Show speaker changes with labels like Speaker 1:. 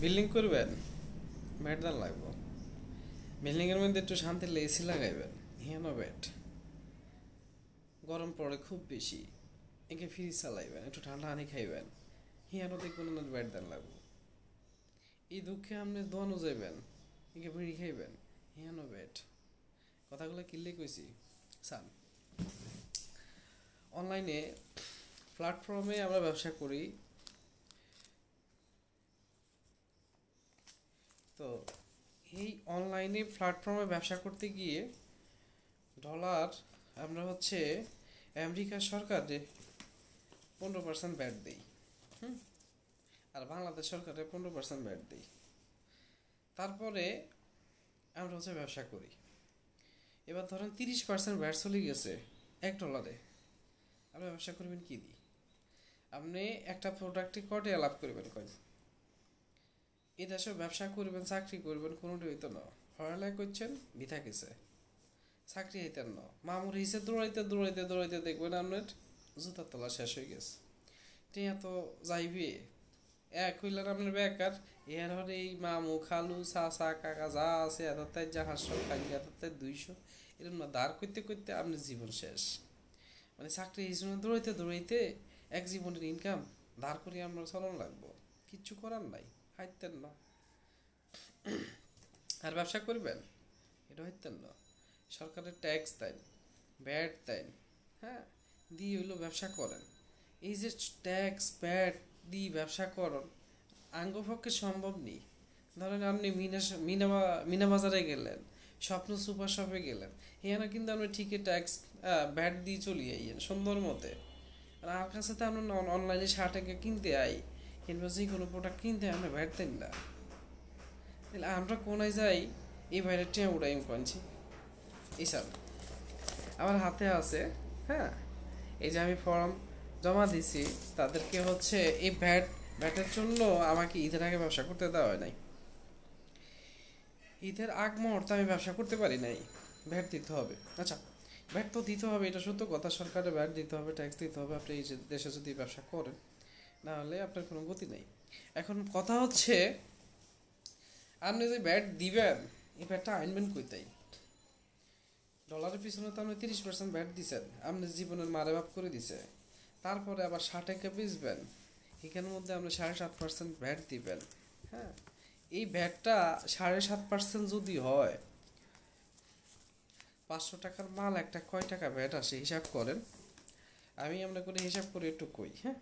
Speaker 1: Building করবেন, bat দান লাগবো। বিল্ডিংয়ের মধ্যে একটু শান্তি এসি লাগাইবেন, হিয়ানো ব্যাট। গরম পড়ে খুব বেশি, একে ফ্রিজ চালাইবেন, একটু ঠান্ডা পানি খাইবেন, হিয়ানো দেখবেন না ব্যাট দান লাগবো। এই দুঃখে আপনি দোয়ানো যাইবেন, একে বিড়ি খাইবেন, হিয়ানো ব্যাট। কথাগুলো কিনলে কইছি সান। অনলাইনে প্ল্যাটফর্মে আমরা ব্যবসা করি, তো এই অনলাইনে প্ল্যাটফর্মে ব্যবসা করতে গিয়ে ডলার আমরা হচ্ছে আমেরিকা সরকারে 15% ব্যাট দিই, আর বাংলাদেশ সরকারে 15% ব্যাট দিই। তারপরে আমরা হচ্ছে ব্যবসা করি। এবার ধরেন 30% ব্যাট চলে গেছে $1, আপনি ব্যবসা করবেন কি দিই? আপনি একটা প্রোডাক্টে কটে লাভ করবেন কয়? এই দেশে ব্যবসা করবেন, চাকরি করবেন, কোনোটাই হইতো না। পড়ালেখা করছেন, বিথা গেছে, চাকরি হইতেন না। মামুর হিসেবে দৌড়াইতে দৌড়াইতে দৌড়াইতে দেখবেন আপনার জুতার তলা শেষ হয়ে গেছে। টিয়া তো যাইবে, এক হইলেন আপনার বেকার। এর হরে এই মামু খালু চাচা কাকা যা আছে এতটাই জাহাজশো খালি এতটাই 200 এরকম না, দাঁড় করতে করতে আপনার জীবন শেষ। মানে চাকরি হিসেবে দৌড়াইতে দৌড়াইতে এক জীবনের ইনকাম দাঁড় করিয়ে আমরা চলন লাগবো, কিচ্ছু করার নাই, হাইতেন না। আর ব্যবসা করবেন, এটা হইতেন না। সরকারের ট্যাক্স দেন, ব্যাট দেন, হ্যাঁ, দিয়ে হইলো ব্যবসা করেন। এই যে ট্যাক্স ব্যাট দিয়ে ব্যবসা করেন, আঙ্গপক্ষে সম্ভব নেই। ধরেন আপনি মিনা বাজারে গেলেন, স্বপ্ন সুপার শপে গেলেন, এখানে কিন্তু আপনি ঠিকই ট্যাক্স ব্যাট দিয়ে চলে আইয়েন সুন্দর মতে। আর আর কাছে তো আপনি অনলাইনে শার্ট কিনতে আই, কিংবা যে কোনো প্রোডাক্ট কিনতে আমরা ব্যাট দেন না। তাহলে আমরা কোনায় যাই, এই বাইরের টিয়া উড়াই পাচ্ছি এইসব আমার হাতে আছে। হ্যাঁ, এই যে আমি ফর্ম জমা দিছি, তাদেরকে হচ্ছে এই ব্যাটের জন্য আমাকে ঈদের আগে ব্যবসা করতে দেওয়া হয় নাই। ঈদের আগ মুহূর্তে আমি ব্যবসা করতে পারি নাই, ভ্যাট দিতে হবে। আচ্ছা, ভ্যাট তো দিতে হবে, এটা সত্য কথা, সরকারের ভ্যাট দিতে হবে, ট্যাক্স দিতে হবে আপনি এই যে দেশে যদি ব্যবসা করেন, না হলে আপনার কোনো গতি নেই। এখন কথা হচ্ছে, আপনি যে ব্যাট দিবেন, এই ব্যাটটা আনবেন কইতাই? ডলারের পিছনে তো আপনি 30% ব্যাট দিচ্ছেন, আপনি জীবনের মারে বাপ করে দিছে। তারপরে আবার 60 বেচবেন, এখানের মধ্যে আপনি 7.5% ব্যাট দিবেন। হ্যাঁ, এই ভ্যাটটা 7.5% যদি হয়, 500 টাকার মাল একটা কয় টাকা ভ্যাট আসে হিসাব করেন। আমি আমরা করে হিসাব করে একটু কই। হ্যাঁ,